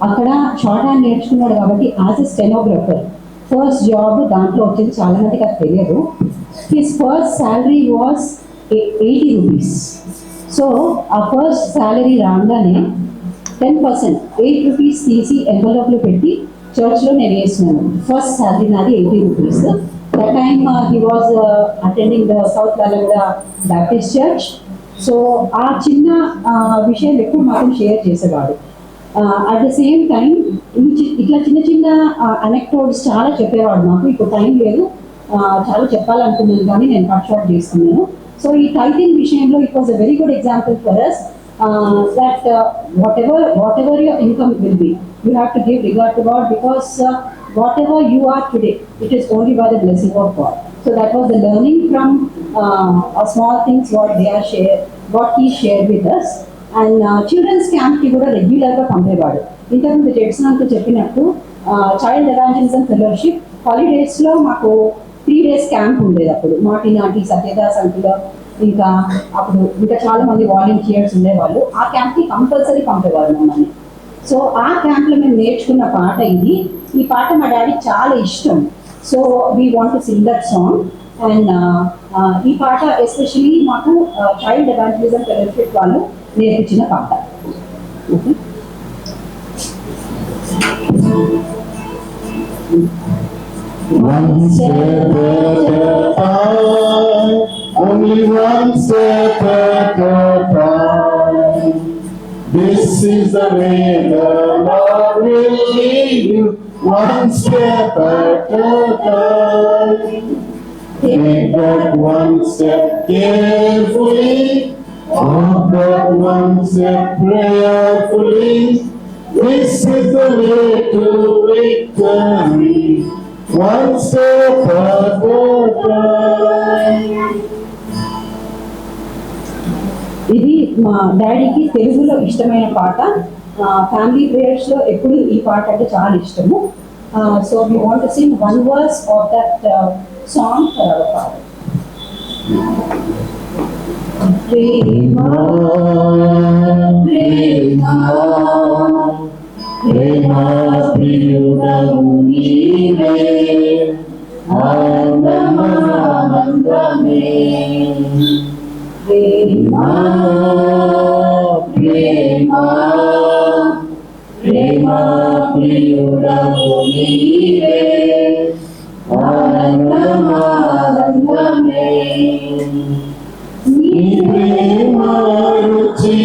అక్కడ short hand నేర్చుకున్నాడు కాబట్టి as a stenographer first job దాంట్లో వచ్చింది. చాలా మందికి అది తెలియదు. His first salary was 80 rupees. So ఆ ఫస్ట్ శాలరీ రాగానే 10% 8 రూపీస్ తీసి ఎన్వలప్లో పెట్టి చర్చ్లో నేను వేసినాను. ఫస్ట్ శాలరీ నాది 80 rupees. That time he was attending the south Lalaguda Baptist church. So ఆ చిన్న విషయం ఎక్కువ మాత్రం షేర్ చేసేవాడు. అట్ ద సేమ్ టైం ఇట్లా చిన్న చిన్న అనెక్టోడ్స్ చాలా చెప్పేవాడు నాకు. ఇప్పుడు టైం లేదు, చాలా చెప్పాలనుకున్నాను కానీ నేను కట్ షార్ట్ చేస్తున్నాను. సో ఈ టైటిల్ విషయంలో it was a very good example for us that whatever your income will be, you have to give regard to God, because whatever you are today, it is only by the blessing of God. So that was the learning from small things what he shared with us. And children's camp ki kuda regular ga పంపేవాడు. ఇంతకుముందు జెడ్సన్ అంటూ చెప్పినట్టు child evangelism fellowship holidays లో మాకు 3 days camp ఉండేది. అప్పుడు మాటి నాటి Satyadas uncle ఇంకా అప్పుడు ఇంకా చాలా మంది వాలంటీర్స్ ఉండేవాళ్ళు. ఆ క్యాంప్కి కంపల్సరీ పంపేవారు మమ్మల్ని. సో ఆ క్యాంప్లో మేము నేర్చుకున్న పాట ఇది. ఈ పాట మా డాడీకి చాలా ఇష్టం. So we want to Singh that song. And ఈ పాట ఎస్పెషలీ మాకు చైల్డ్ ఎవాంజలిజం ఫెలోషిప్ వాళ్ళు నేర్పించిన పాట. Okay, one step at a time, only one step at a time. This is the way the Lord will lead you, one step at a time. Take that one step carefully, walk that one step prayerfully. This is the way to victory, one step at a time. ఇది మా డాడీకి తెలుగులో ఇష్టమైన పాట. Family prayers లో ఎప్పుడు ఈ పాట అంటే చాలా ఇష్టము. So we want to sing one verse of that song for our father. ప్రేమ ప్రేమ ప్రేమ ప్రియుడవు నీవే, ఆనందమే ప్రేమ ప్రేమ ప్రేమ ప్రియుడవు నీవే, ఆనందమే నీ ప్రేమ రుచి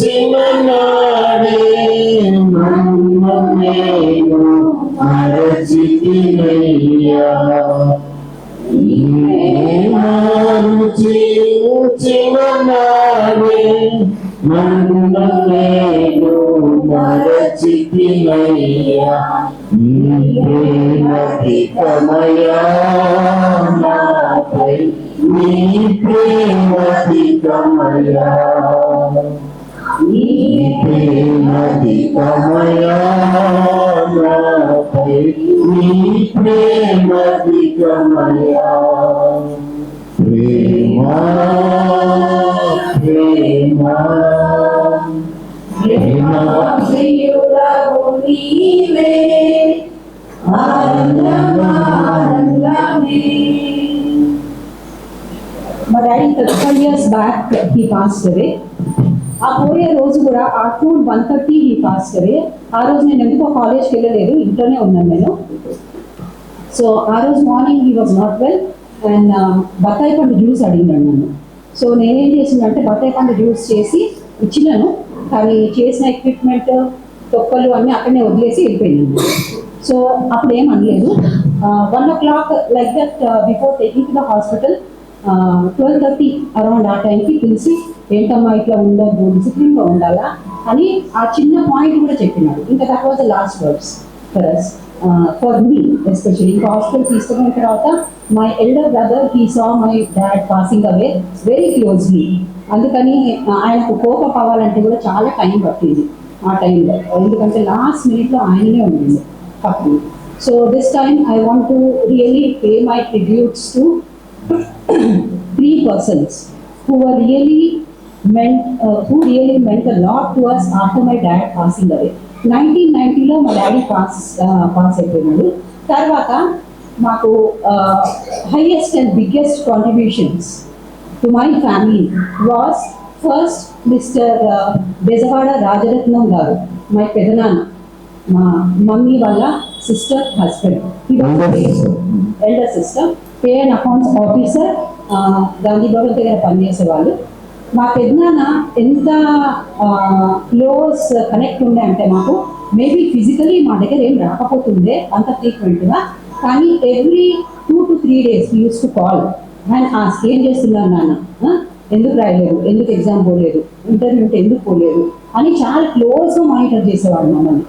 చిన్ననాడే నన్ను నేను మరచితినయ్యా. నీ ప్రేమ రుచి చిన్ననాడే నన్ను నేను మరచితినయ్యా. నీ ప్రేమధికమయా నాపై, నీ ప్రేమధికమయా, నీ ప్రేమధికమయా నాపై, నీ ప్రేమధికమయా. ప్రేమ ప్రేమ ప్రేమ ప్రియుడవు నీవే, ఆనందమే. మా daddy 35 years back he passed away. ఆ పోయే రోజు కూడా ఆఫ్టర్నూన్ 1:30 హీ పాస్డ్ అవే. ఆ రోజు నేను ఎందుకో కాలేజ్కి వెళ్ళలేదు, ఇంట్లోనే ఉన్నాను నేను. సో ఆ రోజు morning he was not well and బత్తాయి పండు జ్యూస్ అడిగినాడు నన్ను. సో నేనేం చేసిందంటే బత్తాయి పండు జ్యూస్ చేసి ఇచ్చినాను, కానీ చేసిన ఎక్విప్మెంట్ తొక్కలు అన్నీ అక్కడనే వదిలేసి వెళ్ళిపోయినాను. సో అప్పుడు ఏం అనలేదు. 1 o'clock like that before taking to the hospital 12:30 around ఆ టైంకి పిలిచి ఏంటమ్మా ఇట్లా ఉండదు, డిసిప్లిన్గా ఉండాలా అని ఆ చిన్న పాయింట్ కూడా చెప్పినాడు. ఇంకా that was the last words for us, for me especially. ఇంకా హాస్పిటల్ తీసుకున్న తర్వాత my elder brother he saw my dad passing away very closely. అందుకని ఆయనకు కోపం అవ్వాలంటే కూడా చాలా టైం పట్టింది ఆ టైంలో, ఎందుకంటే లాస్ట్ మినిట్లో ఆయననే ఉండింది తప్పు. So this time I want to really pay my tributes to 3 persons who really meant a lot to us after my dad passing away. 1990లో మా డాడీ పాస్ అయిపోయినాడు. తర్వాత మాకు highest and biggest contributions to my family was first mister Bezawada Rajaratnam గారు, my పెదనాన్న, మా mummy వాళ్ళ sister husband, elder sister, pay and accounts officer, Gandhi Bhavan దగ్గర పనిచేసేవాళ్ళు. మా పెద్దనాన్న ఎంత క్లోజ్ కనెక్ట్ ఉండే అంటే మాకు మేబీ ఫిజికలీ మా దగ్గర ఏం రాకపోతుండే అంత ఫ్రీక్వెంట్గా, కానీ every 2 to 3 days use to call and ask ఏం చేస్తున్నారు నాన్న, ఎందుకు రాయలేదు, ఎందుకు ఎగ్జామ్ పోలేదు, ఇంటర్వ్యూ ఉంటే ఎందుకు పోలేదు అని చాలా క్లోజ్గా మానిటర్ చేసేవాడు మమ్మల్ని.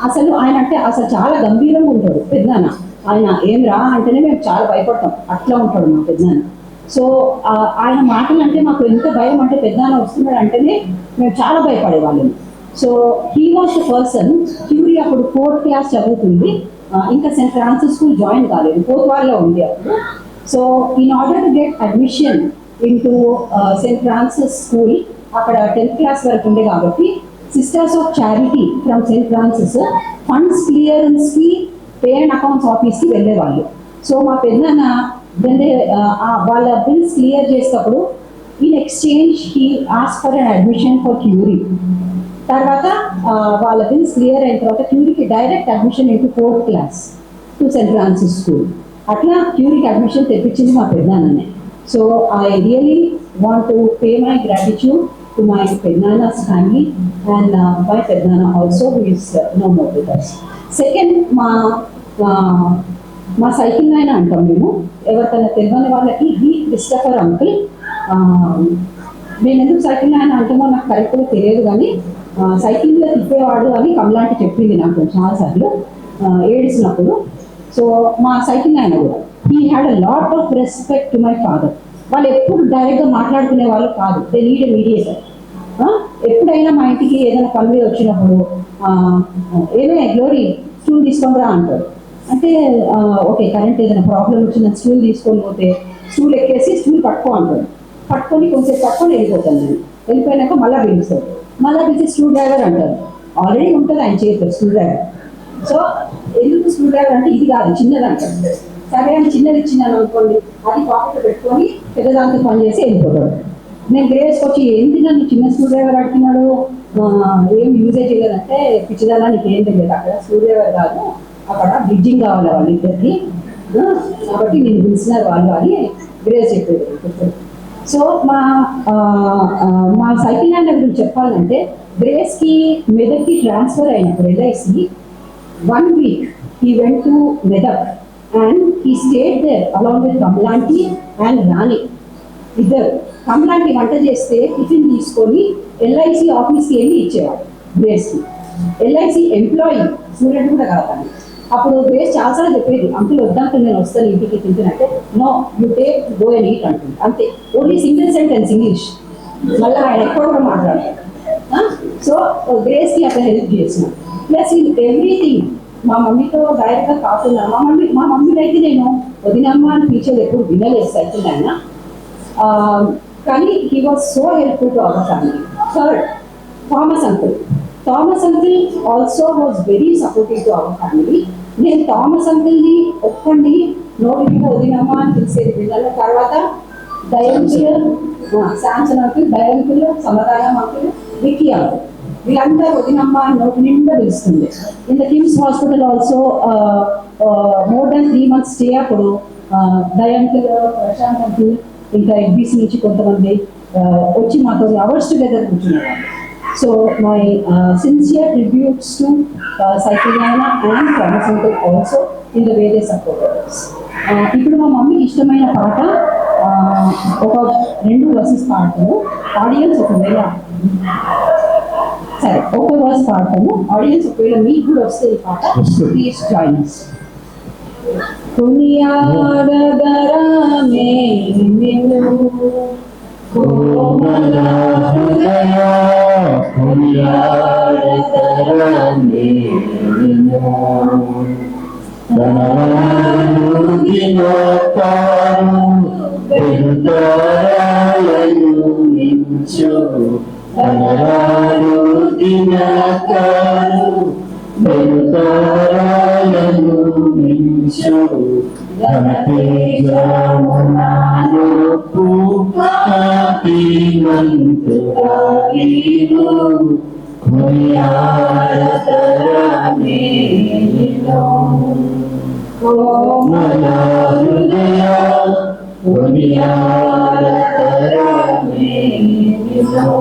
అసలు ఆయన అంటే అసలు చాలా గంభీరంగా ఉంటాడు పెద్దనాన్న. ఆయన ఏం రా అంటేనే మేము చాలా భయపడతాం, అట్లా ఉంటాడు మా పెద్దనాన్న. సో ఆయన మాటలు అంటే మాకు ఎంత భయం అంటే పెద్దనాన్న వస్తున్నాడు అంటేనే మేము చాలా భయపడేవాళ్ళం. So he was the person. Curie అప్పుడు 4th class చదువుతుంది, ఇంకా సెయింట్ ఫ్రాన్సిస్ స్కూల్ జాయిన్ కాలేదు, 4th వార్లో ఉంది అప్పుడు. So in order to get admission in to Saint Francis school, అక్కడ 10th class వరకు ఉండే కాబట్టి sisters of charity from Saint Francis funds క్లియరెన్స్కి పే అండ్ అకౌంట్స్ ఆఫీస్కి వెళ్ళేవాళ్ళు. సో మా పెద్దనాన్న వాళ్ళ బిల్స్ క్లియర్ చేసేటప్పుడు in exchange he ask for an admission for Curie. తర్వాత వాళ్ళ బిల్స్ క్లియర్ అయిన తర్వాత క్యూరీకి direct admission into 4th class to Saint Francis school. అట్లా క్యూరీకి అడ్మిషన్ తెప్పించింది మా పెద్దనాన్ననే. So I really want to pay my gratitude to my పెద్దనాన్నస్ ఫ్యామిలీ అండ్ మై పెద్దనాన్న also who is no more with us. Second, మా సైకిల్ నాయన అంటాం మేము, ఎవరికైనా తెలియని వాళ్ళకి హీ క్రిస్టఫర్ అంకుల్. నేను ఎందుకు సైకిల్ నాయన అంటామో నాకు కరెక్ట్గా తెలియదు, కానీ సైకిల్లో తిప్పేవాడు అని కమలాంటి చెప్పింది నాకు చాలాసార్లు ఏడిసినప్పుడు. సో మా సైకిల్ నాయన కూడా he had a lot of respect to my father. వాళ్ళు ఎప్పుడు డైరెక్ట్గా మాట్లాడుకునే వాళ్ళు కాదు, దే నీడ్ ఎ మీడియేటర్. ఎప్పుడైనా మా ఇంటికి ఏదైనా పని వచ్చినప్పుడు ఏమే గ్లోరీ స్టూల్ తీసుకొని రా అంటారు. అంటే ఓకే, కరెంట్ ఏదైనా ప్రాబ్లం వచ్చిన స్టూల్ తీసుకొని పోతే స్టూల్ ఎక్కేసి స్టూల్ పట్టుకో అంటాడు. పట్టుకొని కొంచెం పట్టుకొని వెళ్ళిపోతాను నేను. వెళ్ళిపోయినాక మళ్ళీ పిలుస్తాడు, మళ్ళీ పిలిచి స్క్రూ డ్రైవర్ అంటారు. ఆల్రెడీ ఉంటుంది ఆయన చేతిలో స్క్రూ డ్రైవర్. సో ఎందుకు స్క్రూ డ్రైవర్ అంటే ఇది కాదు చిన్నది అంటారు. సరే అని చిన్నది ఇచ్చినాను అనుకోండి, అది పాకెట్లో పెట్టుకొని పెద్దదాంతో పని చేసి వెళ్ళిపోతాడు. నేను గ్రేస్కి వచ్చి ఏంటి నన్ను చిన్న స్క్రూ డ్రైవర్ అడుగుతున్నాడు, ఏం యూజే చేయలేదంటే పిచ్చిదానా నీకు ఏం తెలియదు, అక్కడ స్క్రూ డ్రైవర్ కాదు, అక్కడ బ్రిడ్జింగ్ కావాలి వాళ్ళిద్దరికి, కాబట్టి నేను పిలిచినారు వాళ్ళు అని గ్రేస్ చెప్పేది. సో మా సైకిల్ ల్యాండ్ గురించి చెప్పాలంటే గ్రేస్కి మెదక్కి ట్రాన్స్ఫర్ అయినప్పుడు LIC 1 week he went to Medak and he stayed there along with Kamlanti and Rani. ఇద్దరు కమలాంటి వంట చేస్తే టిఫిన్ తీసుకొని LIC ఆఫీస్కి వెళ్ళి ఇచ్చేవాడు గ్రేస్కి. LIC ఎంప్లాయీ, స్టూడెంట్ కూడా కాదు. అప్పుడు గ్రేస్ చాలాసార్లు చెప్పేది, అంకుల్ వద్దంటే నేను వస్తాను ఇంటికి తింటున్నట్టే, no you take go and eat అంటుంది. అంతే, ఓన్లీ సింగిల్ సెంటెన్స్ ఇంగ్లీష్, మళ్ళీ ఆయన ఎక్కువ కూడా మాట్లాడారు. సో గ్రేస్కి అట్లా హెల్ప్ చేసిన. ప్లస్ ఇన్ ఎవ్రీథింగ్ మా మమ్మీతో డైరెక్ట్గా కాకుండా మా మమ్మీని అయితే నేను వదినమ్మ అని పిలిచేది ఎప్పుడు వినలేదు సైకిల్ ఆయన. కానీ he was so helpful to our family. Third, Thomas uncle. Thomas uncle also was very supportive to our family. నేను థామస్ అంకుల్ని ఒక్కండి నోటి మీద వదినమ్మ అని పిలిచేది పిల్లల. తర్వాత దయంకుల్, శాంసన్ అంకుల్, దయంకుల్, సమదాయం అంకుల్, విక్కీ అంకుల్, వీళ్ళందరూ వదినమ్మ నోటి నిండా పిలుస్తుంది. In the KIMS hospital also more than 3 months stay. అప్పుడు దయంకుల్, ప్రశాంత్ అంకుల్, ఇంకా FBC నుంచి కొంతమంది వచ్చి మాతో hours together కూర్చునేవాళ్ళు. So my sincere tributes to cycle నాయన and Thomas uncle also in the way they supporters. ఇప్పుడు మా మమ్మీకి ఇష్టమైన పాట ఒక 2 verses పాడతాను. ఆడియన్స్ ఒకవేళ సరే ఒక వర్స్ పాడతాను, ఆడియన్స్ ఒకవేళ మీకు కూడా వస్తే ఈ పాట ప్లీజ్ జాయిన్ us. కొనియాడగరమే నిన్ను కోమల హృదయ, కొనియాడగరమే నిన్ను కనరాలు దినకాలు వెలుతారాలను మించు ఘనతేజమునాలోపు పాపిమంతురాలీను కొనియాడతరమే నిన్ను. కోమల హృదయ కొనియాడతరమే నిన్ను.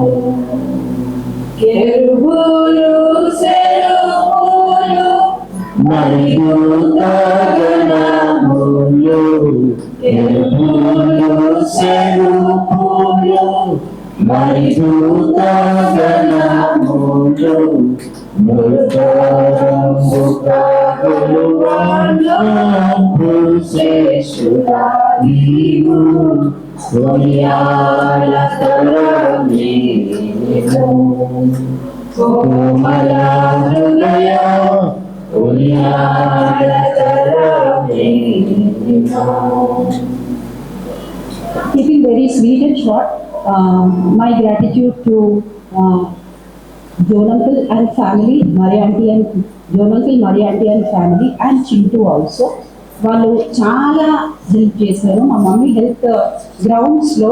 కెరూబులు సెరూబులు మరిదూతగణములు ఎరుపులు సెరుపులు మరిదూతగణములు మృతరంబు కాగులువాడు శేషుడా నీవు కొనియాడతరమే నిన్ను. కోమల హృదయ కొనియాడతరమే నిన్ను. Keeping very sweet and short, my gratitude to John uncle and family, Mari auntie and John uncle, Mari auntie and family, and Chintu also. వాళ్ళు చాలా హెల్ప్ చేశారు. మా మమ్మీ హెల్త్ గ్రౌండ్స్లో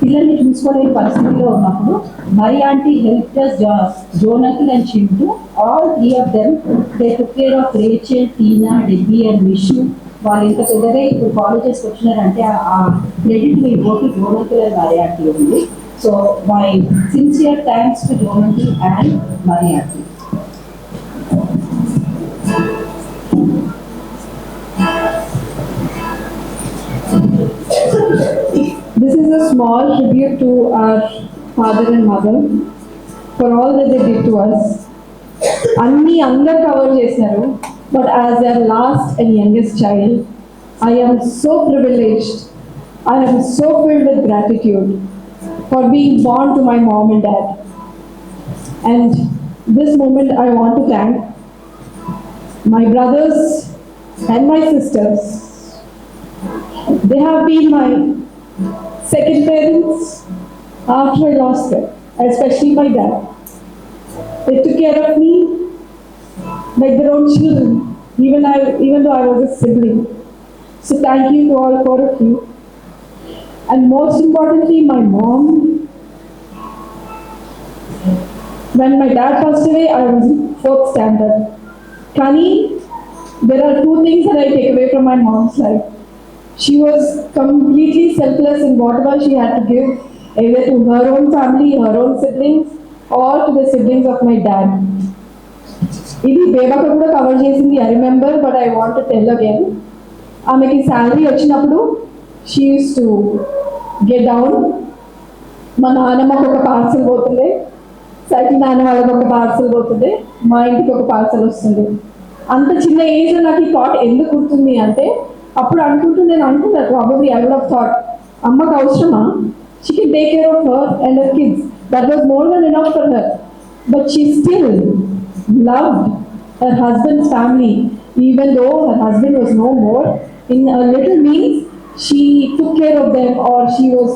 పిల్లల్ని చూసుకోలేని పరిస్థితిలో ఉన్నప్పుడు మరి aunty help zone uncle and Chintu, all three of them they took care of Rachel, Tina, డెబ్బీ and Vishnu. వాళ్ళు ఇంత పెద్దగా ఇప్పుడు కాలేజెస్కి వచ్చినారంటే ఆ credit me goat zone uncle and మరి ఆంటీ ఉంది. So my sincere thanks to zone uncle and మరి aunty. This is a small tribute to our father and mother for all that they did to us. అన్ని అందరు cover చేశారు, but as their last and youngest child, I am so privileged. I am so filled with gratitude for being born to my mom and dad. And this moment I want to thank my brothers and my sisters. They have been my second parents after I lost them, especially my dad. They took care of me like their own children, even though I was a sibling. So thank you to all four of you. And most importantly, my mom. When my dad passed away, I was in 4th standard. Kani, there are two things that I take away from my mom's life. She was completely selfless in whatever she had to give, either to her own family, her own siblings, or to the siblings of my dad. ఇది బేబా కూడా cover చేసింది, I remember, but I want to tell again. ఆమెకి salary వచ్చినప్పుడు she use to get down. మా నాన్నమ్మకు ఒక parcel పోతుంది, cycle నాన్న వాళ్ళకి ఒక పార్సల్ పోతుంది, మా ఇంటికి ఒక పార్సల్ వస్తుంది. అంత చిన్న ఏజ్లో నాకు ఈ థాట్ ఎందుకు గుర్తుంది అంటే, అప్పుడు నేను అనుకుంటాను probably I would have thought, అమ్మకు అవసరమా, she can take care of her and her kids, that was more than enough for her. But she still loved her husband's family, even though her husband was no more. In a little means, she took care of them, or she was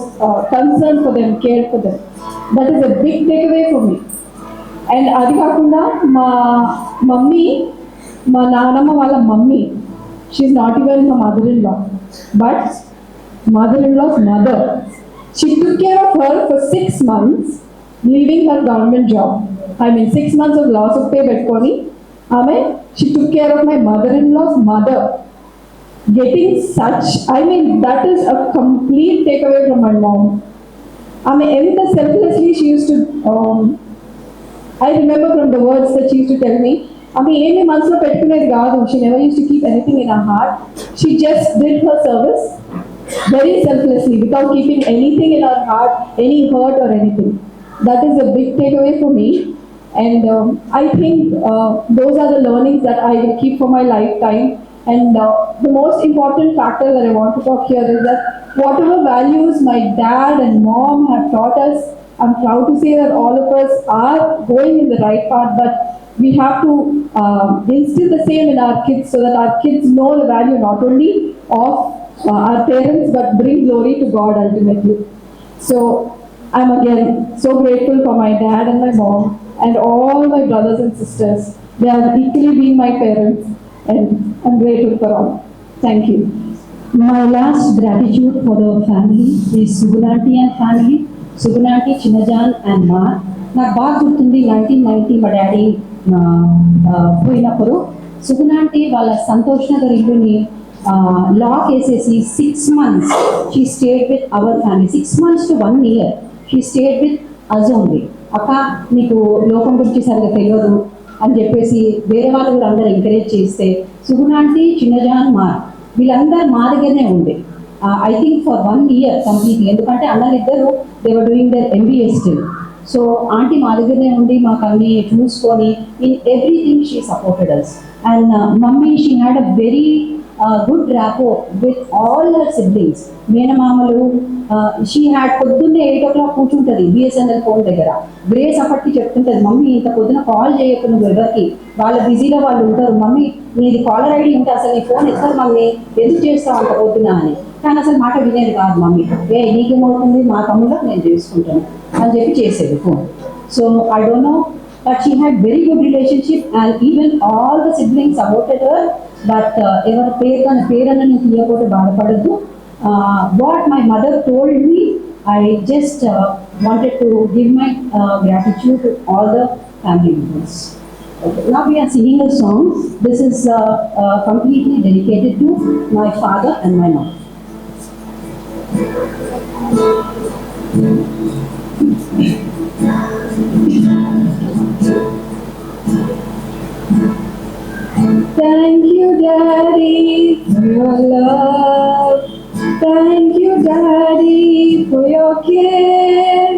concerned for them, cared for them. That is a big takeaway for me. And adi kakunda ma mummy, ma naanamma wala mummy, she's not even her mother-in-law, but mother-in-law's mother. She took care of her for 6 months, leaving her government job. I mean 6 months of loss of pay పెట్టుకొని ఆమె she took care of my mother-in-law's mother. Getting such, I mean that is a complete takeaway from my mom. ఆమె ఎంత selflessly she used to, I remember from the words that she used to tell me, ఆమె ఏమి మనసులో పెట్టుకునేది కాదు. She never used to keep anything in her heart. She just did her service very selflessly without keeping anything in her heart, any hurt or anything. That is a big takeaway for me. And I think those are the learnings that I will keep for my lifetime. And the most important factor that I want to talk here is that whatever values my dad and mom have taught us, I'm proud to say that all of us are going in the right path, but we have to instill the same in our kids so that our kids know the value not only of our parents but bring glory to God ultimately. So I'm again so grateful for my dad and my mom and all my brothers and sisters. They have equally been my parents, and I'm grateful for all. Thank you. My last gratitude for the family is Sugunanti and family. Sugunanti, Chinajan and Ma. నాకు బాగా గుర్తుంది 1990 మా daddy పోయినప్పుడు సుగుణాంటి వాళ్ళ సంతోష్ నగర్ ఇల్లుని lock వేసేసి 6 months she stayed with our family. 6 months to 1 year she stayed with us only. అక్క నీకు లోకం గురించి సరిగ్గా తెలియదు అని చెప్పేసి వేరే వాళ్ళు కూడా అందరూ ఎంకరేజ్ చేస్తే సుగుణాంటి, చిన్నజాన్, మా వీళ్ళందరూ మా దగ్గరనే ఉండే. I think for 1 year completely. ఎందుకంటే అన్నలిద్దరు they were doing their MBA still. So aunty మా దగ్గరనే ఉండి మాకు అన్ని చూసుకొని in everything she supported us. And mummy she had a very good rapport with all her siblings. మేనమామలు షీ హ్యాడ్ పొద్దున్నే 8 o'clock కూర్చుంటుంది BSNL ఫోన్ దగ్గర. గ్రేస్ అప్పటికి చెప్తుంటుంది, మమ్మీ ఇంత పొద్దున కాల్ చేయకు నువ్వు ఎవరికి, వాళ్ళ బిజీలో వాళ్ళు ఉంటారు, మమ్మీ నీది కాలర్ ఐడి ఉంటే అసలు నీ ఫోన్ ఎత్తారు మమ్మీ, ఎందుకు చేస్తావు అంత పొద్దున అని. కానీ అసలు మాట వినేది కాదు మమ్మీ. నీకేమవుతుంది, మా తమ్ముళ్ళ నేను చేసుకుంటాను అని చెప్పి చేసేది phone. So I don't know, but she had very good relationship and even all the siblings supported her. But ఎవరి పేరన్నా నేను తీయకపోతే బాధపడద్దు. What my mother told me, I just wanted to give my gratitude to all the family members. Okay, now we are singing a song. This is completely dedicated to my father and my mother. Thank you, Daddy, for your love. Thank you, Daddy, for your care.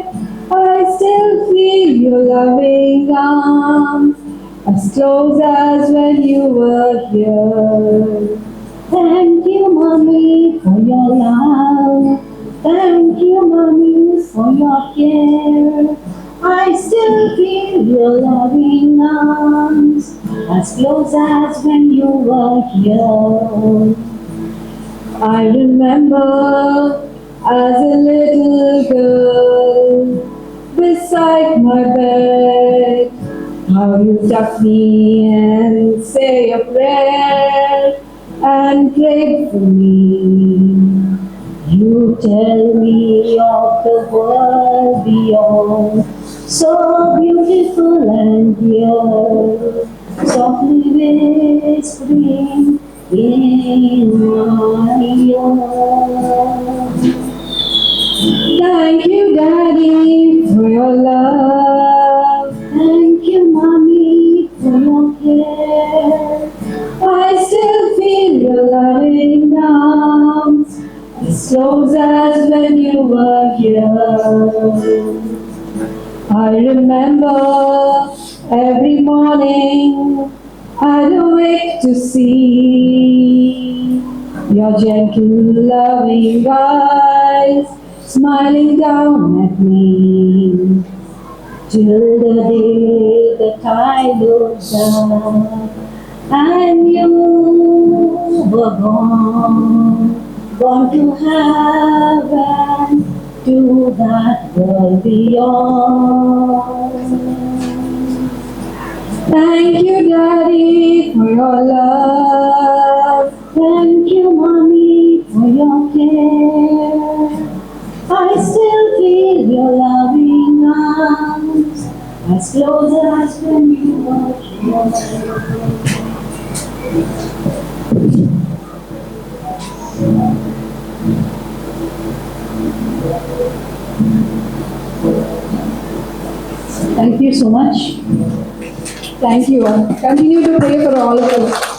I still feel your loving arms, as close as when you were here. Thank you, Mommy, for your love. Thank you, Mommy, for your care. I still feel your loving arms, as close as when you were here. I remember as a little girl beside my bed, how you tuck me and say a prayer and pray for me. You tell me of the world beyond, so beautiful and pure, softly whispering in my ear. Thank you, Daddy, for your love. Thank you, Mommy, for your care. I still feel your loving arms, as close as when you were here. I remember every morning I'd awake to see your gentle, loving eyes smiling down at me, till the day that I looked up and you were gone to heaven, to that world beyond. Thank you, Daddy, for your love. Thank you, Mommy, for your care. I still feel your loving arms, as close as when you were here. Thank you so much. Thank you. Continue to pray for all of us.